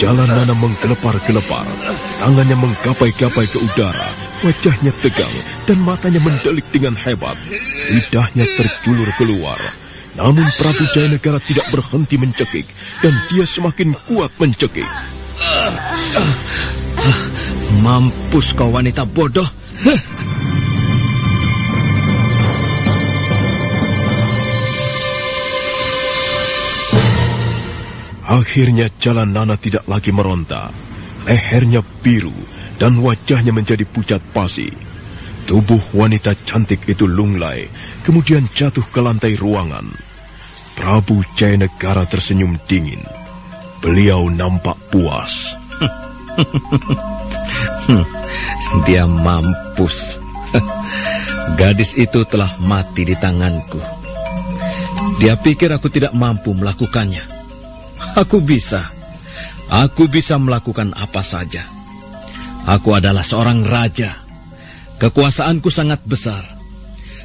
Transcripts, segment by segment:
Jalan Nana menggelepar-gelepar, tangannya menggapai-gapai ke udara, wajahnya tegang dan matanya mendelik dengan hebat. Lidahnya terjulur keluar. Namun Prabu Jayanegara tidak berhenti mencekik, dan dia semakin kuat mencekik. Mampus kau wanita bodoh. Akhirnya Jalan Nana tidak lagi meronta. Lehernya biru dan wajahnya menjadi pucat pasi. Tubuh wanita cantik itu lunglai, kemudian jatuh ke lantai ruangan. Prabu Jayanegara tersenyum dingin. Beliau nampak puas. Dia mampus. Gadis itu telah mati di tanganku. Dia pikir aku tidak mampu melakukannya. Aku bisa melakukan apa saja. Aku adalah seorang raja. Kekuasaanku sangat besar.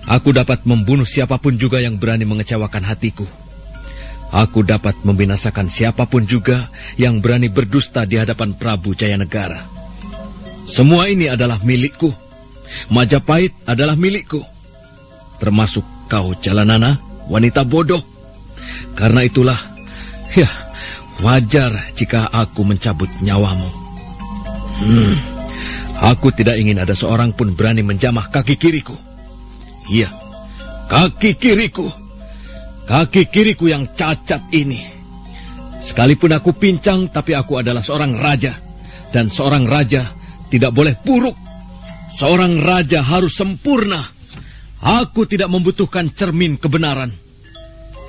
Aku dapat membunuh siapapun juga yang berani mengecewakan hatiku. Aku dapat membinasakan siapapun juga yang berani berdusta di hadapan Prabu Jayanegara. Semua ini adalah milikku. Majapahit adalah milikku. Termasuk kau, Jalanana, wanita bodoh. Karena itulah, wajar jika aku mencabut nyawamu. Aku tidak ingin ada seorang pun berani menjamah kaki kiriku. Iya, kaki kiriku. Kaki kiriku yang cacat ini. Sekalipun aku pincang, tapi aku adalah seorang raja. Dan seorang raja tidak boleh buruk. Seorang raja harus sempurna. Aku tidak membutuhkan cermin kebenaran.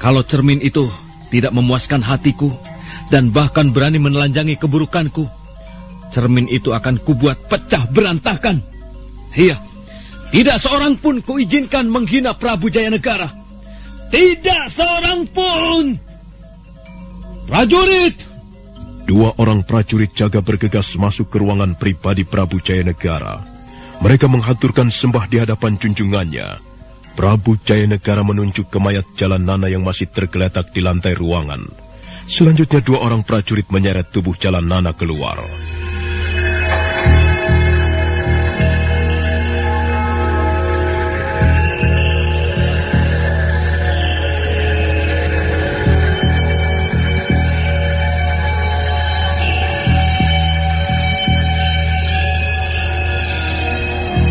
Kalau cermin itu tidak memuaskan hatiku, dan bahkan berani menelanjangi keburukanku, cermin itu akan kubuat pecah berantakan. Iya, tidak seorang pun kuizinkan menghina Prabu Jayanegara. Tidak seorang pun. Prajurit! 2 orang prajurit jaga bergegas masuk ke ruangan pribadi Prabu Jayanegara. Mereka menghaturkan sembah di hadapan junjungannya. Prabu Jayanegara menunjuk ke mayat Jalanana yang masih tergeletak di lantai ruangan. Selanjutnya 2 orang prajurit menyeret tubuh Jalanana keluar.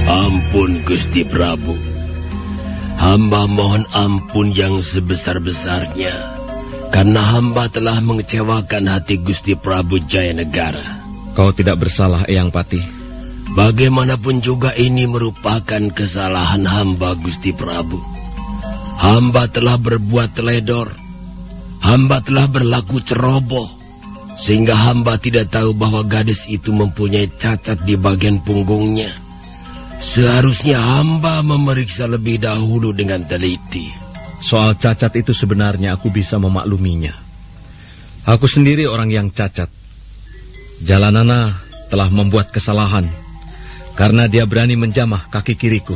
Ampun Gusti Prabu. Hamba mohon ampun yang sebesar-besarnya. Karena hamba telah mengecewakan hati Gusti Prabu Jayanegara. Kau tidak bersalah, Eyang Pati. Bagaimanapun juga ini merupakan kesalahan hamba, Gusti Prabu. Hamba telah berbuat teledor. Hamba telah berlaku ceroboh. Sehingga hamba tidak tahu bahwa gadis itu mempunyai cacat di bagian punggungnya. Seharusnya hamba memeriksa lebih dahulu dengan teliti. Soal cacat itu sebenarnya aku bisa memakluminya. Aku sendiri orang yang cacat. Jalanana telah membuat kesalahan karena dia berani menjamah kaki kiriku.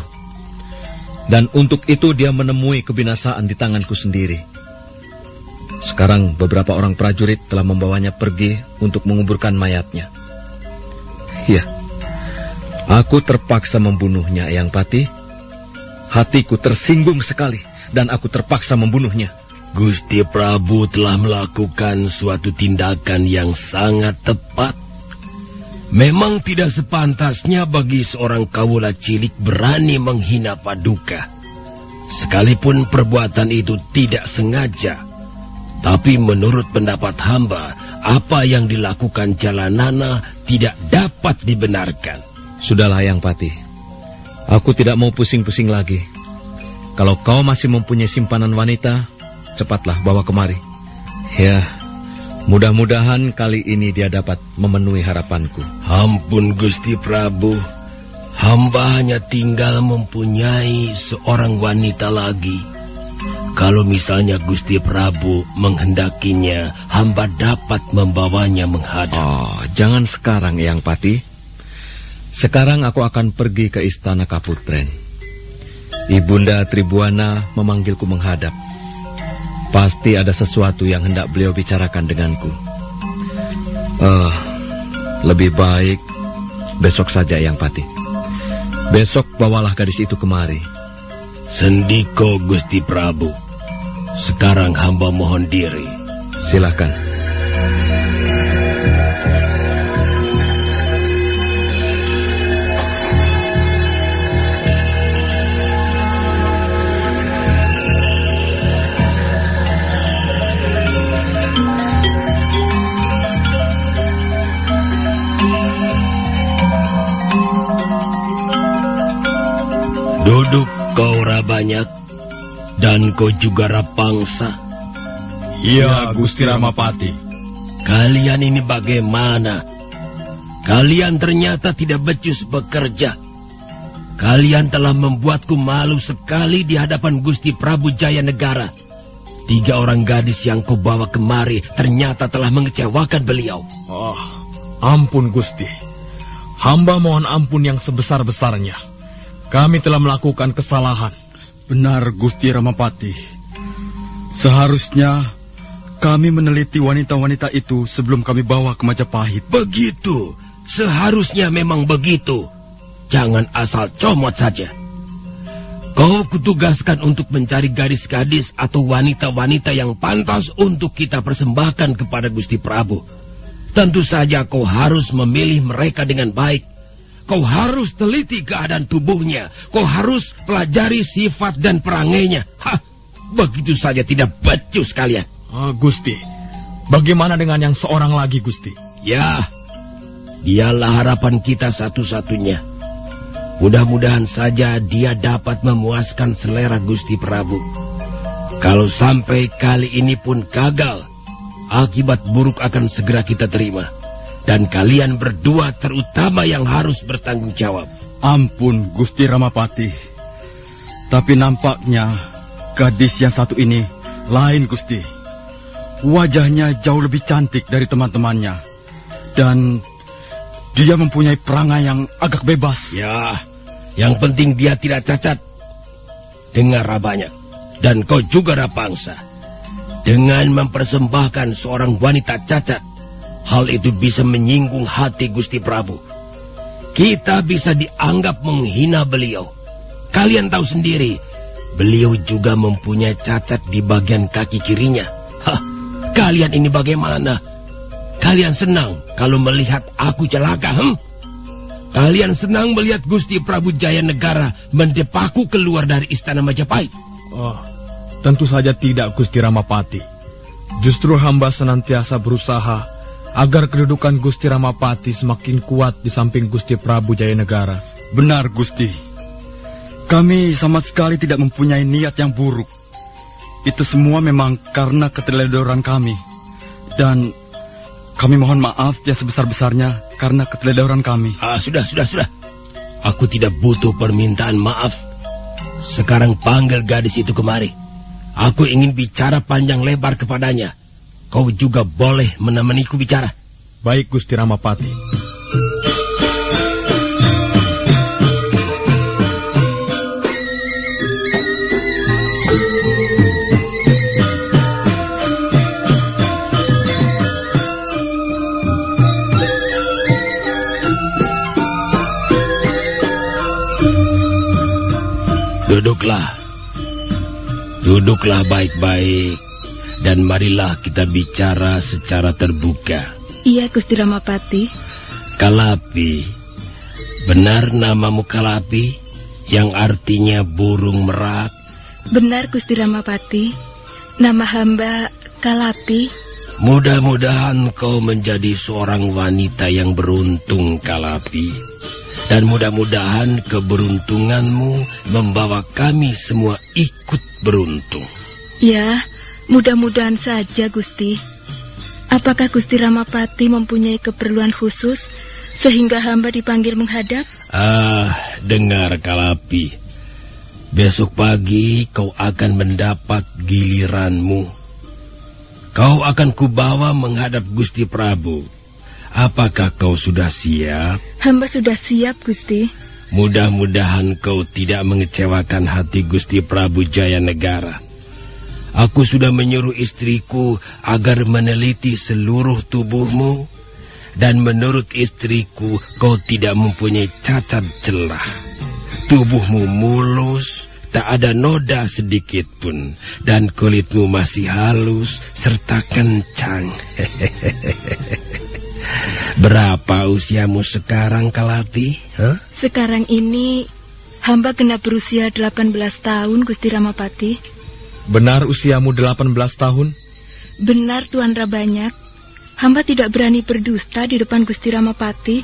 Dan untuk itu dia menemui kebinasaan di tanganku sendiri. Sekarang beberapa orang prajurit telah membawanya pergi untuk menguburkan mayatnya. Ya, aku terpaksa membunuhnya, Eyang Pati. Hatiku tersinggung sekali. Dan aku terpaksa membunuhnya. Gusti Prabu telah melakukan suatu tindakan yang sangat tepat. Memang tidak sepantasnya bagi seorang kawula cilik berani menghina Paduka. Sekalipun perbuatan itu tidak sengaja. Tapi menurut pendapat hamba, apa yang dilakukan Jalanana tidak dapat dibenarkan. Sudahlah, Eyang Pati. Aku tidak mau pusing-pusing lagi. Kalau kau masih mempunyai simpanan wanita, cepatlah bawa kemari. Ya, mudah-mudahan kali ini dia dapat memenuhi harapanku. Ampun Gusti Prabu, hamba hanya tinggal mempunyai seorang wanita lagi. Kalau misalnya Gusti Prabu menghendakinya, hamba dapat membawanya menghadap. Oh, jangan sekarang, Eyang Pati. Sekarang aku akan pergi ke istana Kaputren. Ibunda Tribuana memanggilku menghadap. Pasti ada sesuatu yang hendak beliau bicarakan denganku. Lebih baik besok saja, Yang Pati. Besok bawalah gadis itu kemari. Sendiko Gusti Prabu. Sekarang hamba mohon diri. Silakan. Duduk kau Rabanyak, dan kau juga Rapangsa. Iya, Gusti Ramapati. Kalian ini bagaimana? Kalian ternyata tidak becus bekerja. Kalian telah membuatku malu sekali di hadapan Gusti Prabu Jaya Negara. 3 orang gadis yang kau bawa kemari ternyata telah mengecewakan beliau. Oh, ampun Gusti. Hamba mohon ampun yang sebesar-besarnya. Kami telah melakukan kesalahan. Benar, Gusti Ramapati. Seharusnya kami meneliti wanita-wanita itu sebelum kami bawa ke Majapahit. Begitu. Seharusnya memang begitu. Jangan asal comot saja. Kau kutugaskan untuk mencari gadis-gadis atau wanita-wanita yang pantas untuk kita persembahkan kepada Gusti Prabu. Tentu saja kau harus memilih mereka dengan baik. Kau harus teliti keadaan tubuhnya. Kau harus pelajari sifat dan perangainya. Begitu saja tidak becus kalian. Gusti, bagaimana dengan yang seorang lagi, Gusti? Ya, dialah harapan kita satu-satunya. Mudah-mudahan saja dia dapat memuaskan selera Gusti Prabu. Kalau sampai kali ini pun gagal, akibat buruk akan segera kita terima. Dan kalian berdua terutama yang harus bertanggung jawab. Ampun, Gusti Ramapati. Tapi nampaknya gadis yang satu ini lain, Gusti. Wajahnya jauh lebih cantik dari teman-temannya. Dan dia mempunyai perangai yang agak bebas. Ya, yang penting dia tidak cacat. Dengar Rabanyak, dan kau juga Rapangsa. Dengan mempersembahkan seorang wanita cacat, hal itu bisa menyinggung hati Gusti Prabu. Kita bisa dianggap menghina beliau. Kalian tahu sendiri, beliau juga mempunyai cacat di bagian kaki kirinya. Kalian ini bagaimana? Kalian senang kalau melihat aku celaka, Kalian senang melihat Gusti Prabu Jaya Negara mendepaku keluar dari istana Majapahit? Tentu saja tidak, Gusti Ramapati. Justru hamba senantiasa berusaha agar kedudukan Gusti Ramapati semakin kuat di samping Gusti Prabu Jaya Negara. Benar, Gusti. Kami sama sekali tidak mempunyai niat yang buruk. Itu semua memang karena keteledoran kami. Dan kami mohon maaf yang sebesar-besarnya karena keteledoran kami. Sudah. Aku tidak butuh permintaan maaf. Sekarang panggil gadis itu kemari. Aku ingin bicara panjang lebar kepadanya. Kau juga boleh menemaniku bicara. Baik, Gusti Ramapati. Duduklah baik-baik. Dan marilah kita bicara secara terbuka. Iya, Gusti Ramapati. Kalapi, benar namamu Kalapi, yang artinya burung merak? Benar, Gusti Ramapati. Nama hamba Kalapi. Mudah-mudahan kau menjadi seorang wanita yang beruntung, Kalapi. Dan mudah-mudahan keberuntunganmu membawa kami semua ikut beruntung. Ya, mudah-mudahan saja, Gusti. Apakah Gusti Ramapati mempunyai keperluan khusus sehingga hamba dipanggil menghadap? Dengar Kalapi. Besok pagi kau akan mendapat giliranmu. Kau akan kubawa menghadap Gusti Prabu. Apakah kau sudah siap? Hamba sudah siap, Gusti. Mudah-mudahan kau tidak mengecewakan hati Gusti Prabu Jaya Negara. Aku sudah menyuruh istriku agar meneliti seluruh tubuhmu Dan menurut istriku, kau tidak mempunyai cacat celah. Tubuhmu mulus, tak ada noda sedikit pun. Dan kulitmu masih halus serta kencang. Berapa usiamu sekarang, Kalapi? Sekarang ini hamba genap berusia 18 tahun, Gusti Ramapati. Benar usiamu 18 tahun? Benar, Tuan Rabanyak. Hamba tidak berani berdusta di depan Gusti Ramapati.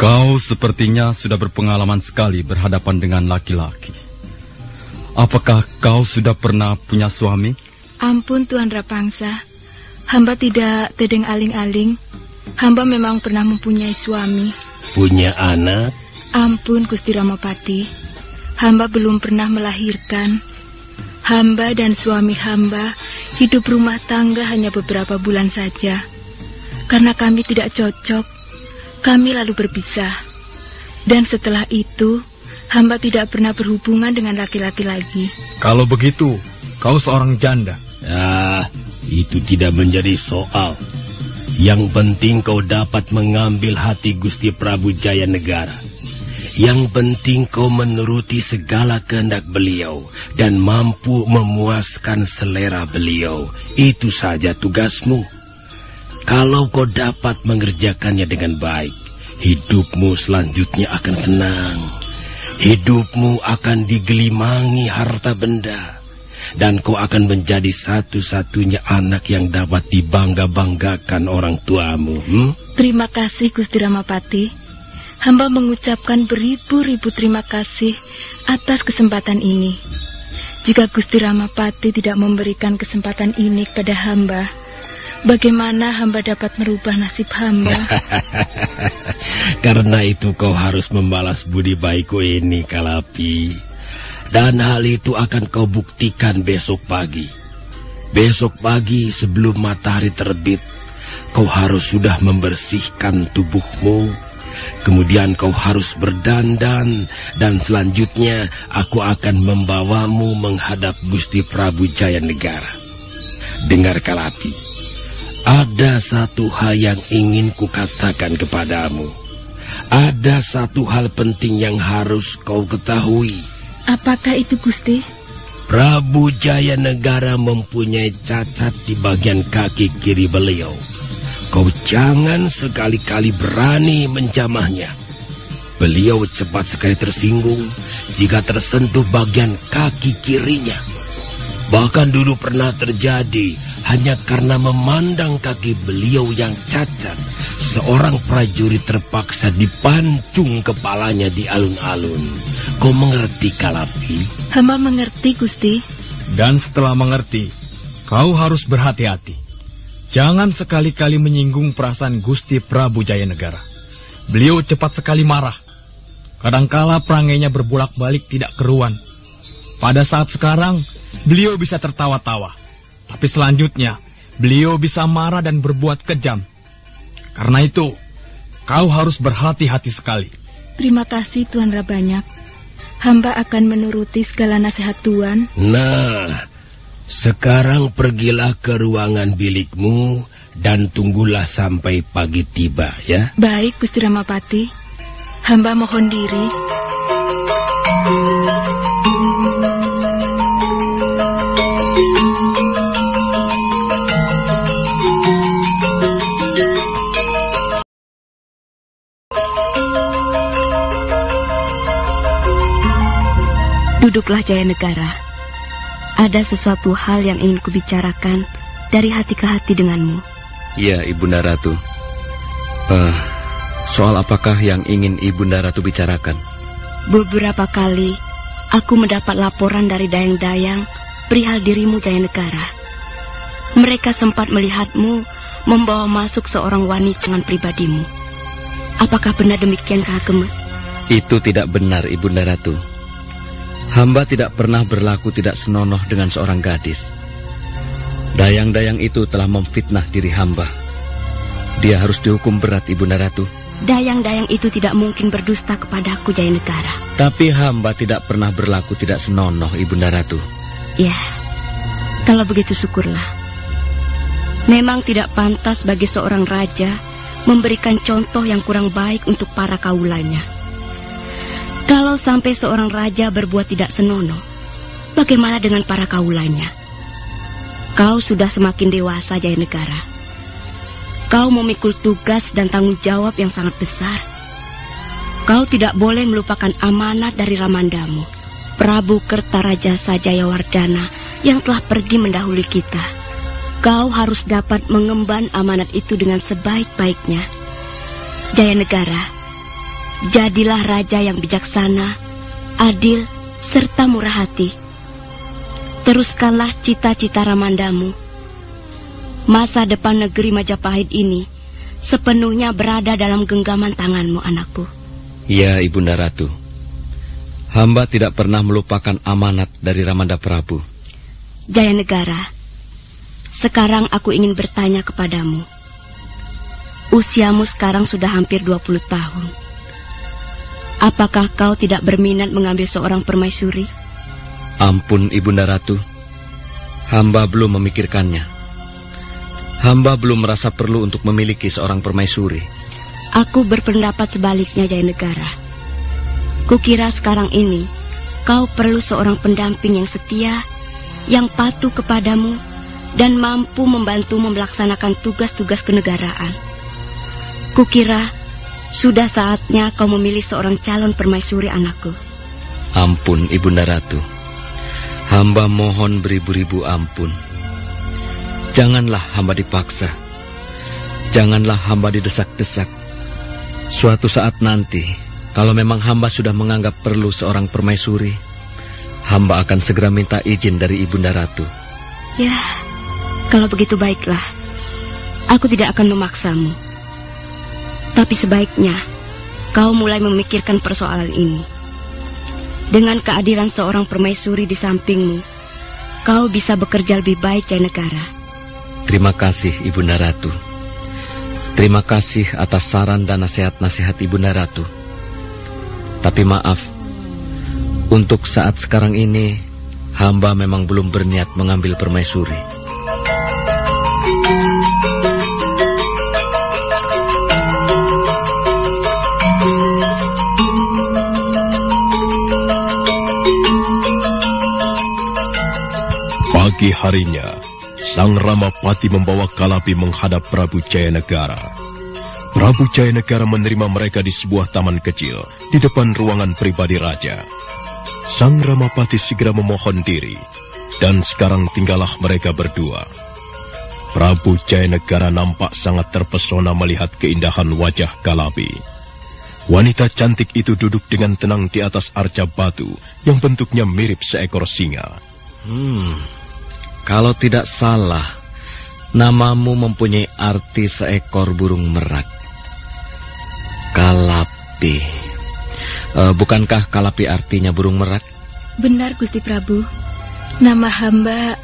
Kau sepertinya sudah berpengalaman sekali berhadapan dengan laki-laki. Apakah kau sudah pernah punya suami? Ampun, Tuan Rapangsa. Hamba tidak tedeng aling-aling. Hamba memang pernah mempunyai suami. Punya anak? Ampun, Gusti Ramapati. Hamba belum pernah melahirkan. Hamba dan suami hamba hidup rumah tangga hanya beberapa bulan saja. Karena kami tidak cocok, kami lalu berpisah. Dan setelah itu, hamba tidak pernah berhubungan dengan laki-laki lagi. Kalau begitu, kau seorang janda. Itu tidak menjadi soal. Yang penting kau dapat mengambil hati Gusti Prabu Jayanegara. Yang penting kau menuruti segala kehendak beliau dan mampu memuaskan selera beliau. Itu saja tugasmu. Kalau kau dapat mengerjakannya dengan baik, hidupmu selanjutnya akan senang. Hidupmu akan digelimangi harta benda. Dan kau akan menjadi satu-satunya anak yang dapat dibangga-banggakan orang tuamu. Terima kasih, Gusti Ramapati. Hamba mengucapkan beribu-ribu terima kasih atas kesempatan ini. Jika Gusti Ramapati tidak memberikan kesempatan ini kepada hamba, bagaimana hamba dapat merubah nasib hamba? Karena itu kau harus membalas budi baikku ini, Kalapi. Dan hal itu akan kau buktikan besok pagi. Besok pagi sebelum matahari terbit, kau harus sudah membersihkan tubuhmu. Kemudian kau harus berdandan, dan selanjutnya aku akan membawamu menghadap Gusti Prabu Jayanegara. Dengar, Kalapi, ada satu hal yang ingin kukatakan kepadamu. Ada satu hal penting yang harus kau ketahui. Apakah itu, Gusti? Prabu Jayanegara mempunyai cacat di bagian kaki kiri beliau. Kau jangan sekali-kali berani menjamahnya. Beliau cepat sekali tersinggung jika tersentuh bagian kaki kirinya. Bahkan dulu pernah terjadi hanya karena memandang kaki beliau yang cacat. Seorang prajurit terpaksa dipancung kepalanya di alun-alun. Kau mengerti, Kalapi? Hamba mengerti, Gusti. Dan setelah mengerti, kau harus berhati-hati. Jangan sekali-kali menyinggung perasaan Gusti Prabu Jayanegara. Beliau cepat sekali marah. Kadangkala perangainya berbolak-balik tidak keruan. Pada saat sekarang, beliau bisa tertawa-tawa. Tapi selanjutnya, beliau bisa marah dan berbuat kejam. Karena itu, kau harus berhati-hati sekali. Terima kasih, Tuan Rabanyak. Hamba akan menuruti segala nasihat Tuan. Nah, sekarang pergilah ke ruangan bilikmu dan tunggulah sampai pagi tiba, ya? Baik, Gusti Ramapati. Hamba mohon diri. Duduklah, Jayanegara. Ada sesuatu hal yang ingin kubicarakan dari hati ke hati denganmu. Ya, Ibunda Ratu. Soal apakah yang ingin Ibunda Ratu bicarakan? Beberapa kali aku mendapat laporan dari dayang-dayang perihal dirimu, Jayanegara. Mereka sempat melihatmu membawa masuk seorang wanita dengan pribadimu. Apakah benar demikian, Kakak? Itu tidak benar, Ibunda Ratu. Hamba tidak pernah berlaku tidak senonoh dengan seorang gadis. Dayang-dayang itu telah memfitnah diri hamba. Dia harus dihukum berat, Ibunda Ratu. Dayang-dayang itu tidak mungkin berdusta kepadaku, Jayanegara. Tapi hamba tidak pernah berlaku tidak senonoh, Ibunda Ratu. Ya, kalau begitu syukurlah. Memang tidak pantas bagi seorang raja memberikan contoh yang kurang baik untuk para kaulanya. Kalau sampai seorang raja berbuat tidak senonoh, bagaimana dengan para kaulanya? Kau sudah semakin dewasa, Jayanegara. Kau memikul tugas dan tanggung jawab yang sangat besar. Kau tidak boleh melupakan amanat dari Ramandamu, Prabu Kertarajasa Jayawardana yang telah pergi mendahului kita. Kau harus dapat mengemban amanat itu dengan sebaik-baiknya. Jayanegara, jadilah raja yang bijaksana, adil, serta murah hati. Teruskanlah cita-cita Ramandamu. Masa depan negeri Majapahit ini sepenuhnya berada dalam genggaman tanganmu, anakku. Ya, Ibunda Ratu. Hamba tidak pernah melupakan amanat dari Ramanda Prabu. Jayanegara, sekarang aku ingin bertanya kepadamu. Usiamu sekarang sudah hampir 20 tahun. Apakah kau tidak berminat mengambil seorang permaisuri? Ampun, Ibunda Ratu. Hamba belum memikirkannya. Hamba belum merasa perlu untuk memiliki seorang permaisuri. Aku berpendapat sebaliknya, Jayanegara. Kukira sekarang ini kau perlu seorang pendamping yang setia, yang patuh kepadamu, dan mampu membantu melaksanakan tugas-tugas kenegaraan. Kukira sudah saatnya kau memilih seorang calon permaisuri, anakku. Ampun, Ibunda Ratu. Hamba mohon beribu-ribu ampun. Janganlah hamba dipaksa. Janganlah hamba didesak-desak. Suatu saat nanti, kalau memang hamba sudah menganggap perlu seorang permaisuri, hamba akan segera minta izin dari Ibunda Ratu. Ya, kalau begitu baiklah. Aku tidak akan memaksamu. Tapi sebaiknya kau mulai memikirkan persoalan ini. Dengan kehadiran seorang permaisuri di sampingmu, kau bisa bekerja lebih baik, Jayanegara. Terima kasih, Ibunda Ratu. Terima kasih atas saran dan nasihat-nasihat Ibunda Ratu. Tapi maaf, untuk saat sekarang ini, hamba memang belum berniat mengambil permaisuri. Pagi harinya, Sang Ramapati membawa Kalapi menghadap Prabu Jayanegara. Prabu Jayanegara menerima mereka di sebuah taman kecil di depan ruangan pribadi raja. Sang Ramapati segera memohon diri, dan sekarang tinggallah mereka berdua. Prabu Jayanegara nampak sangat terpesona melihat keindahan wajah Kalapi. Wanita cantik itu duduk dengan tenang di atas arca batu yang bentuknya mirip seekor singa. Kalau tidak salah, namamu mempunyai arti seekor burung merak. Kalapi. Bukankah Kalapi artinya burung merak? Benar, Gusti Prabu. Nama hamba